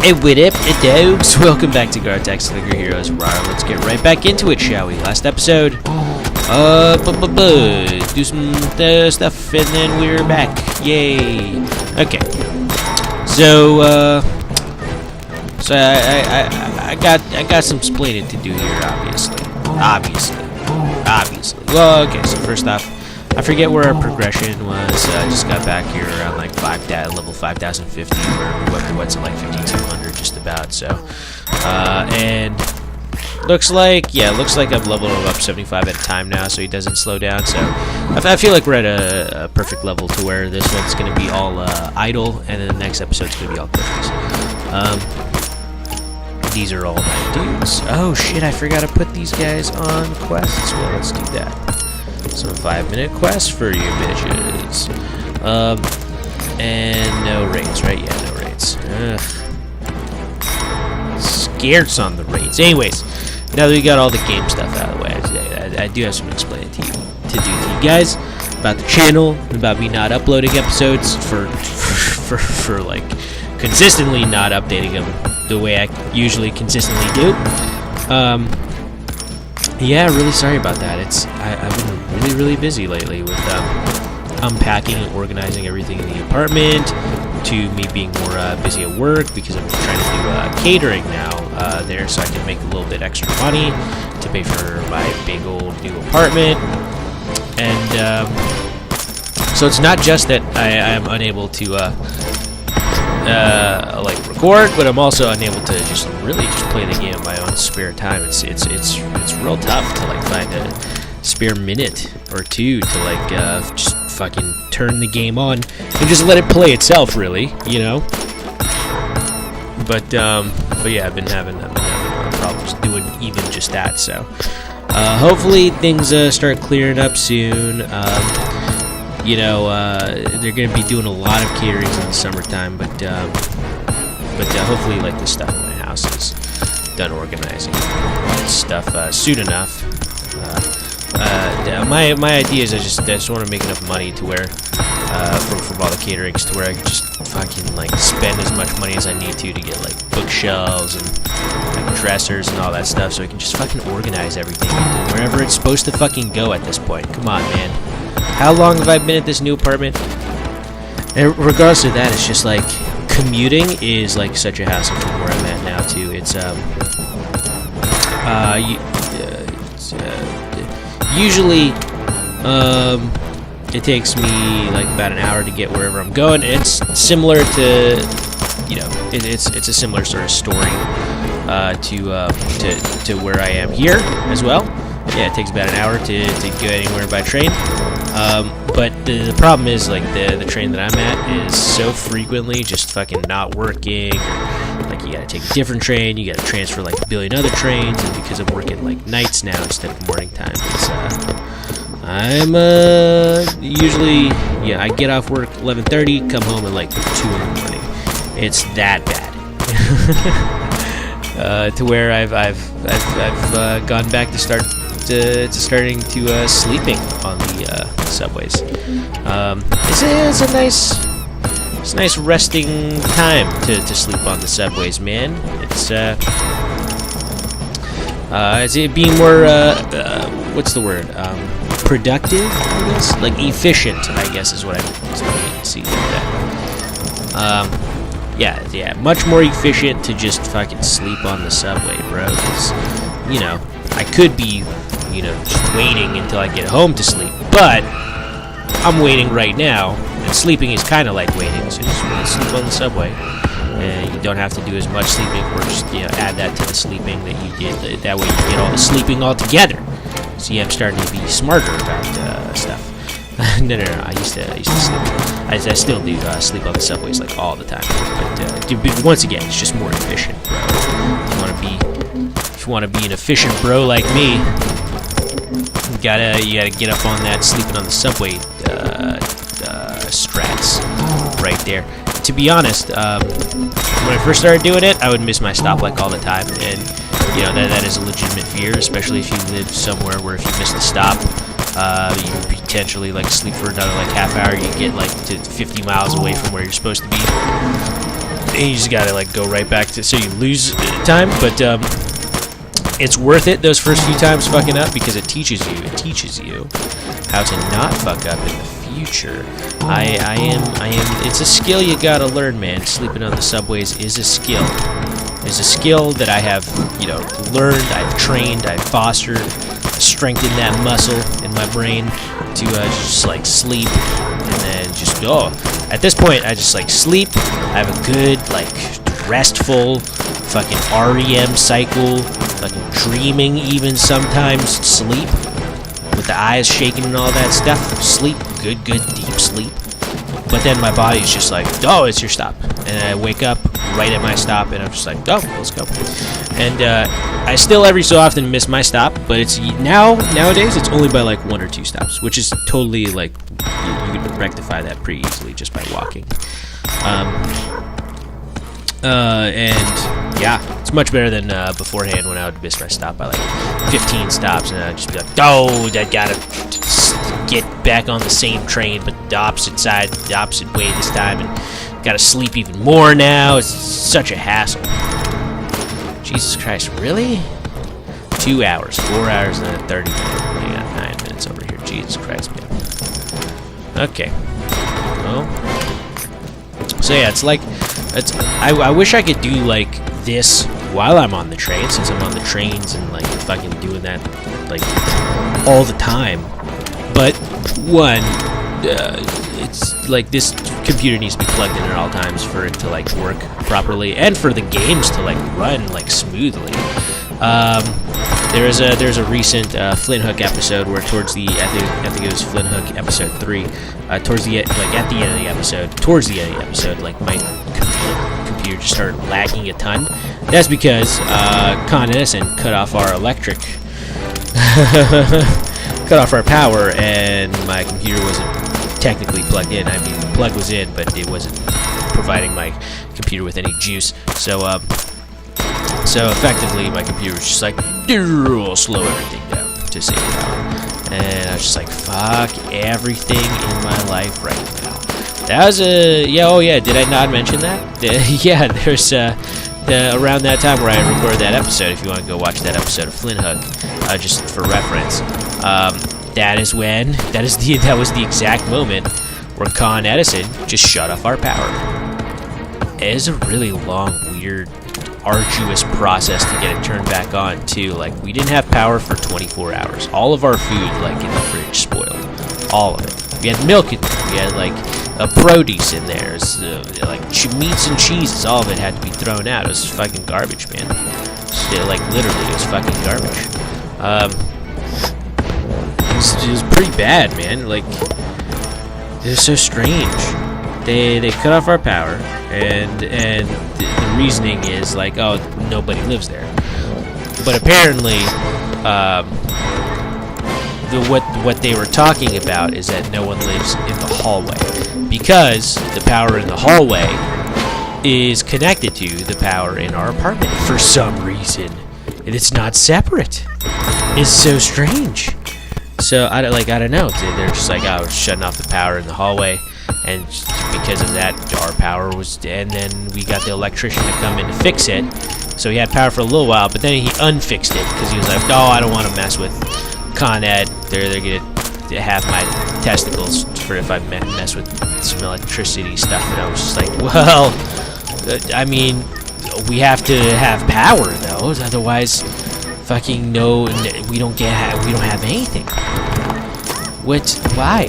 Hey, what up, dogs? Welcome back to Garo Clicker Heroes. Let's get right back into it, shall we? Last episode, do some stuff, and then we're back. Yay! Okay. So I got some splaining to do here, obviously. Well, okay. So first off, I forget where our progression was. I just got back here around like level 5050, where we went to what's it, like 5200, just about. So, and looks like I'm leveling him up 75 at a time now, so he doesn't slow down. So I feel like we're at a perfect level to where this one's gonna be all idle, and then the next episode's gonna be all quickness. These are all my dudes. Oh shit! I forgot to put these guys on quests. Well, let's do that. Some 5-minute quests for you bitches. And no raids, right? Yeah, no raids. Scarce on the raids. Anyways, now that we got all the game stuff out of the way, I do have some explaining to you guys about the channel, about me not uploading episodes for like consistently not updating them the way I usually consistently do. Yeah, really sorry about that. I've been really busy lately with unpacking and organizing everything in the apartment, to me being more busy at work because I'm trying to do catering now there, so I can make a little bit extra money to pay for my big old new apartment. And so it's not just that I am unable to like record, but I'm also unable to just play the game in my own spare time. It's real tough to like find a spare minute or two to like just fucking turn the game on and just let it play itself, really, you know. But yeah, I've been having problems doing even just that. So hopefully things start clearing up soon. You know, they're going to be doing a lot of caterings in the summertime, but hopefully, like, the stuff in my house is done organizing stuff soon enough. My idea is I just want to make enough money to where, from all the caterings, to where I can just fucking, like, spend as much money as I need to get, like, bookshelves and like, dressers and all that stuff, so I can just fucking organize everything wherever it's supposed to fucking go at this point. Come on, man. How long have I been at this new apartment? And regardless of that, it's just like commuting is like such a hassle from where I'm at now too. It's usually it takes me like about an hour to get wherever I'm going. It's similar to, you know, it's a similar sort of story to where I am here as well. Yeah, it takes about an hour to go anywhere by train. But the problem is, like, the train that I'm at is so frequently just fucking not working. Like, you gotta take a different train, you gotta transfer, like, a billion other trains, and because I'm working, like, nights now instead of morning time, it's, I'm, usually, yeah, I get off work 11:30, come home at, like, 2 in the morning. It's that bad. To where I've gone back to starting to sleeping on the subways. It's a nice resting time to sleep on the subways, man. It's it being more what's the word? Productive, I guess, like efficient, I guess is what I see that. Yeah, much more efficient to just fucking sleep on the subway, bro. 'Cause, you know, I could be, you know, just waiting until I get home to sleep, but I'm waiting right now, and sleeping is kind of like waiting, so just sleep on the subway, and you don't have to do as much sleeping, or just, you know, add that to the sleeping that you did. That way you get all the sleeping all together. See, I'm starting to be smarter about stuff. No, I used to sleep. I still do sleep on the subways like all the time, but once again, it's just more efficient, bro. If you want to be an efficient bro like me, you gotta get up on that sleeping on the subway strats right there. To be honest, when I first started doing it, I would miss my stop like all the time, and you know that is a legitimate fear, especially if you live somewhere where if you miss the stop, you potentially like sleep for another like half hour. You get like to 50 miles away from where you're supposed to be. and you just gotta like go right back to, so you lose time, but it's worth it those first few times fucking up, because it teaches you how to not fuck up in the future. I am, it's a skill you gotta learn, man. Sleeping on the subways is a skill. It's a skill that I have, you know, learned, I've trained, I've fostered, strengthened that muscle in my brain to just like sleep, and then just, at this point I just like sleep. I have a good like restful fucking REM cycle, fucking dreaming even sometimes, sleep with the eyes shaking and all that stuff. Sleep, good deep sleep. But then my body's just like, oh, it's your stop, and I wake up right at my stop, and I'm just like, oh, let's go. And I still every so often miss my stop, but it's nowadays it's only by like 1 or 2 stops, which is totally like you can rectify that pretty easily just by walking. And yeah, it's much better than beforehand when I would miss my stop by like 15 stops, and I'd just be like, oh, I gotta get back on the same train, but the opposite side, the opposite way this time, and gotta sleep even more now. It's such a hassle. Jesus Christ, really? 2 hours, 4 hours, and then 30 minutes. We got 9 minutes over here. Jesus Christ, man. Okay. Well, so yeah, it's like, I wish I could do like this while I'm on the train, since I'm on the trains and like fucking doing that like all the time. But one, it's like this computer needs to be plugged in at all times for it to like work properly, and for the games to like run like smoothly. There's a recent Flint Hook episode where towards the I think it was Flint Hook episode 3, towards the end of the episode, like my computer just started lagging a ton. That's because Con Edison cut off our electric. Cut off our power, and my computer wasn't technically plugged in. I mean, the plug was in, but it wasn't providing my computer with any juice. So effectively, my computer was just like, slow everything down to save power. And I was just like, fuck everything in my life right now. That was did I not mention that? Yeah, there's around that time where I recorded that episode, if you want to go watch that episode of Flint Hook, just for reference. That was the exact moment where Con Edison just shut off our power. It is a really long, weird, arduous process to get it turned back on too. Like, we didn't have power for 24 hours. All of our food, like in the fridge, spoiled. All of it. We had milk in there. We had like produce in there. Like meats and cheeses. All of it had to be thrown out. It was fucking garbage, man. Like literally, it was fucking garbage. It was pretty bad, man. Like, it was so strange. They cut off our power, and the reasoning is like, oh, nobody lives there. But apparently, what they were talking about is that no one lives in the hallway, because the power in the hallway is connected to the power in our apartment for some reason, and it's not separate. It's so strange. So I don't know. They're just like, oh, we're shutting off the power in the hallway, and because of that, our power was. And then we got the electrician to come in to fix it. So he had power for a little while, but then he unfixed it because he was like, no, I don't want to mess with Con Ed. They're gonna have my testicles for if I mess with some electricity stuff. And I was just like, well, I mean, we have to have power though, otherwise. Fucking no, we don't have anything. Why?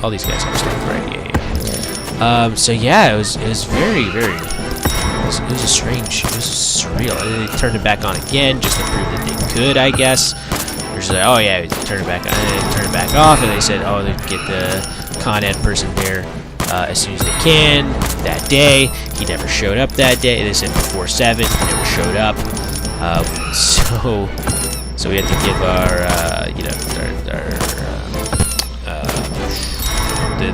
All these guys have stuff, right? Yeah. So yeah, it was very, very. It was a strange. It was surreal. They turned it back on again just to prove that they could, I guess. They're just like, oh yeah, turn it back on, and then turn it back off, and they said, oh, they'd get the Con Ed person there as soon as they can that day. He never showed up that day. They said before 7. He never showed up. So we had to give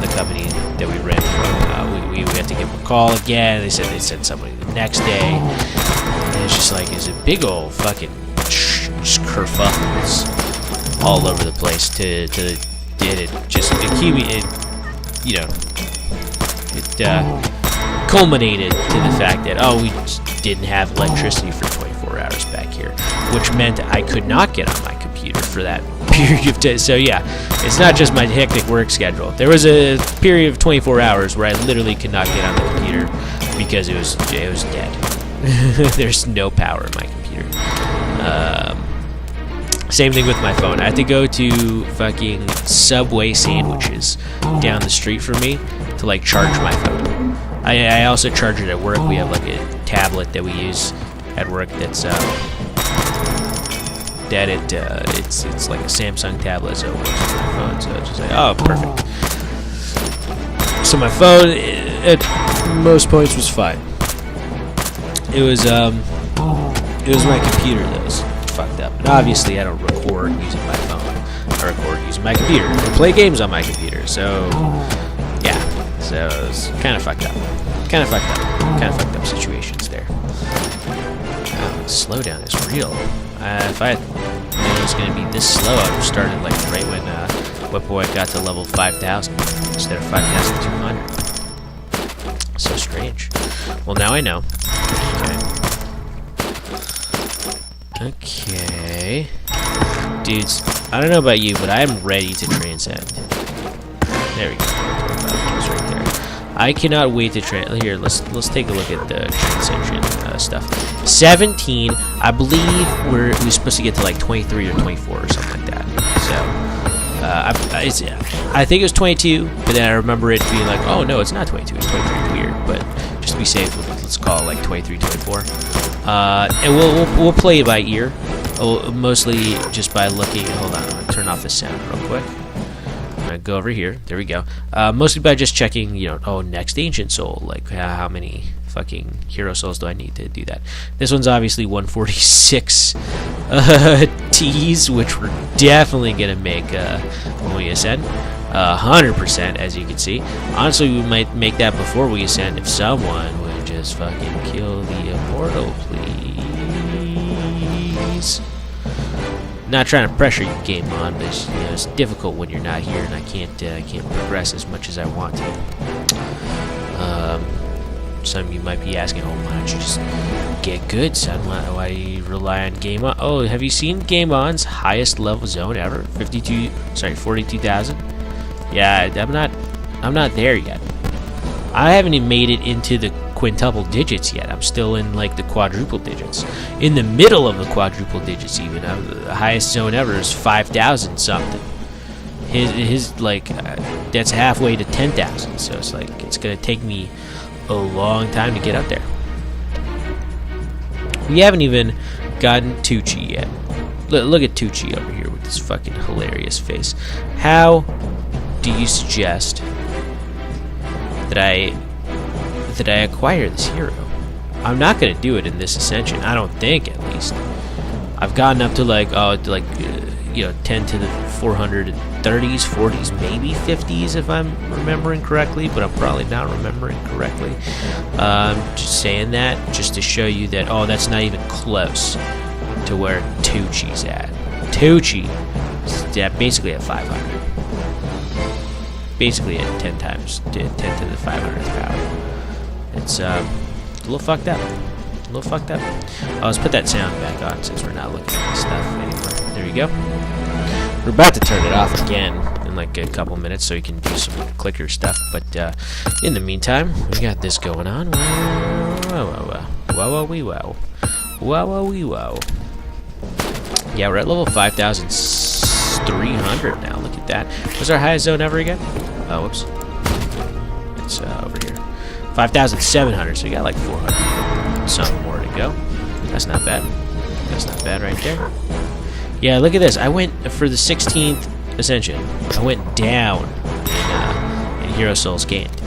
the company that we rent from. We had to give them a call again. They said they'd send somebody the next day. And it's just like, it's a big old fucking kerfuffles all over the place to get it. Just to keep it, culminated to the fact that, oh, we just didn't have electricity for 24 hours back here, which meant I could not get on my computer for that period of time. So yeah, it's not just my hectic work schedule. There was a period of 24 hours where I literally could not get on the computer because it was dead. There's no power in my computer. Same thing with my phone. I had to go to fucking Subway sandwiches down the street from me to like charge my phone. I also charge it at work. We have like a tablet that we use at work that's it's like a Samsung tablet, so it works with my phone. So it's just like, oh, perfect. So my phone at most points was fine. It was my computer that was fucked up. And obviously I don't record using my phone. I record using my computer. I play games on my computer. So yeah. So it's kind of fucked up. Kind of fucked up situations there. Slowdown is real. If I knew it was going to be this slow, I would have started like right when Whipboy got to level 5,000 instead of 5,200. So strange. Well, now I know. Okay. Dudes, I don't know about you, but I am ready to transcend. There we go. Right there. I cannot wait to here. Let's take a look at the transcension stuff. 17. I believe we're supposed to get to like 23 or 24 or something like that. So I think it was 22, but then I remember it being like, oh no, it's not 22. It's 23. Weird, but just to be safe, let's call it like 23, 24. And we'll play it by ear, mostly just by looking. Hold on, I'm gonna turn off the sound real quick. I'm gonna go over here. There we go. Mostly by just checking, next ancient soul, like how many fucking hero souls do I need to do that? This one's obviously 146 T's, which we're definitely gonna make when we ascend. 100%, as you can see. Honestly, we might make that before we ascend if someone would just fucking kill the immortal, please. Not trying to pressure you, game on, but it's difficult when you're not here, and I can't progress as much as I want to. Some of you might be asking, oh, why don't you just get good, son? Why do you rely on Game On? Oh, have you seen Game On's highest level zone ever? 42,000. Yeah, I'm not there yet. I haven't even made it into the quintuple digits yet. I'm still in like the quadruple digits. In the middle of the quadruple digits even. The highest zone ever is 5,000 something. His like that's halfway to 10,000. So it's like it's gonna take me a long time to get up there. We haven't even gotten Tucci yet. Look at Tucci over here with this fucking hilarious face. How do you suggest that I acquire this hero? I'm not gonna do it in this ascension. I don't think, at least. I've gotten up to like 10 to the 430s, 40s, maybe 50s if I'm remembering correctly, but I'm probably not remembering correctly. Just saying that just to show you that that's not even close to where Tucci's at. Tucci is basically at 500. Basically at 10 to the 500th power. It's a little fucked up. Let's put that sound back on since we're not looking at this stuff anymore. There you go. We're about to turn it off again in like a couple minutes so you can do some clicker stuff. But in the meantime, we got this going on. Wow. Yeah, we're at level 5,300 now. Look at that. What's our highest zone ever again? Oh, whoops. It's over here. 5,700, so you got like 400. Some more to go. That's not bad. That's not bad right there. Yeah, look at this. I went for the 16th Ascension. I went down in Hero Souls gained.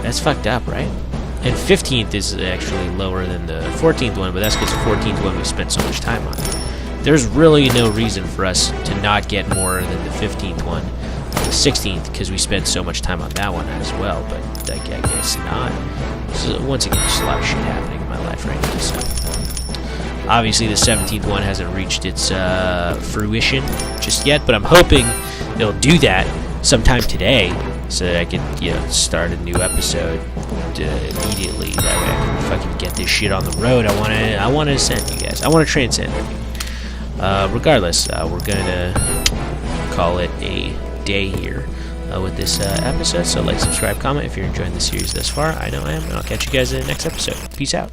That's fucked up, right? And 15th is actually lower than the 14th one, but that's because the 14th one we spent so much time on. There's really no reason for us to not get more than the 15th one. The 16th, because we spent so much time on that one as well, but I guess not. So once again, just a lot of shit happening in my life right now. So obviously, the 17th one hasn't reached its fruition just yet, but I'm hoping they'll do that sometime today, so that I could, start a new episode immediately. That way I can fucking get this shit on the road. I want to send you guys. I want to transcend you. Regardless, we're gonna call it a day here with this episode. So like, subscribe, comment if you're enjoying the series thus far. I know I am, and I'll catch you guys in the next episode. Peace out.